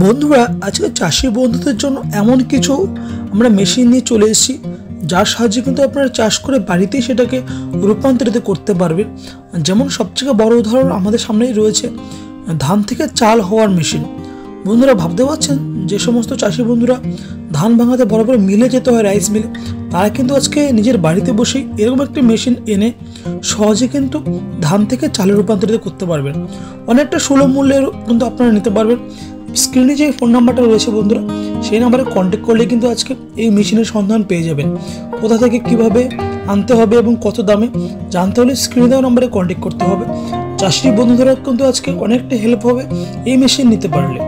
বন্ধুরা আজকে চাষি বন্ধুদের জন্য এমন কিছু আমরা মেশিন নিয়ে চলে এসেছি যার সাহায্যে কিন্তু আপনারা চাষ করে বাড়িতেই সেটাকে রূপান্তরিত করতে পারবেন। যেমন সবথেকে বড় উদাহরণ আমাদের সামনেই রয়েছে ধান থেকে চাল হওয়ার মেশিন। বন্ধুরা ভাবতে পারছেন যে সমস্ত চাষি বন্ধুরা ধান ভাঙাতে বড় বড় মিলে যেতে হয়, রাইস মিলে, তারা কিন্তু আজকে নিজের বাড়িতে বসেই এরকম একটি মেশিন এনে সহজে কিন্তু ধান থেকে চালে রূপান্তরিত করতে পারবেন। অনেকটা সুলভ মূল্যের কিন্তু আপনারা নিতে পারবেন। স্ক্রিনে যে ফোন নাম্বারটা রয়েছে বন্ধুরা, সেই নাম্বারে কন্ট্যাক্ট করলে কিন্তু আজকে এই মেশিনের সন্ধান পেয়ে যাবেন। কোথা থেকে কিভাবে আনতে হবে এবং কত দামে জানতে হলে স্ক্রিনে দেওয়া নাম্বারে কন্ট্যাক্ট করতে হবে। চাষি বন্ধুরা কিন্তু আজকে অনেকটা হেল্প হবে এই মেশিন নিতে পারলে।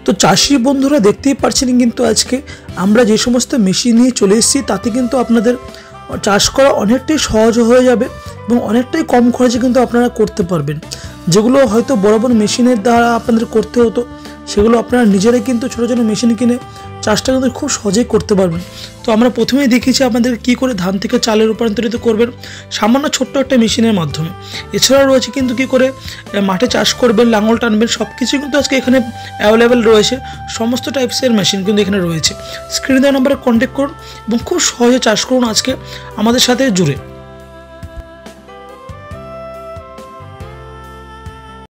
তো চাষি বন্ধুরা দেখতেই পারছেন কিন্তু আজকে আমরা যে সমস্ত মেশিন নিয়ে চলে এসেছি তাতে কিন্তু আপনাদের চাষ করা অনেকটাই সহজ হয়ে যাবে এবং অনেকটাই কম খরচে কিন্তু আপনারা করতে পারবেন। যেগুলো হয়তো বড় বড় মেশিনের দ্বারা আপনাদের করতে হতো, সেগুলো আপনারা নিজেরাই কিন্তু ছোটো ছোটো মেশিন কিনে চাষটা কিন্তু খুব সহজেই করতে পারবেন। তো আমরা প্রথমেই দেখিয়েছি আপনাদের কী করে ধান থেকে চালে রূপান্তরিত করবেন সামান্য ছোট্ট একটা মেশিনের মাধ্যমে। এছাড়াও রয়েছে কিন্তু কী করে মাঠে চাষ করবেন, লাঙল টানবেন, সব কিছু কিন্তু আজকে এখানে অ্যাভেলেবেল রয়েছে। সমস্ত টাইপসের মেশিন কিন্তু এখানে রয়েছে। স্ক্রিনে দেওয়া নম্বরে কন্ট্যাক্ট করুন এবং খুব সহজে চাষ করুন আজকে আমাদের সাথে জুড়ে।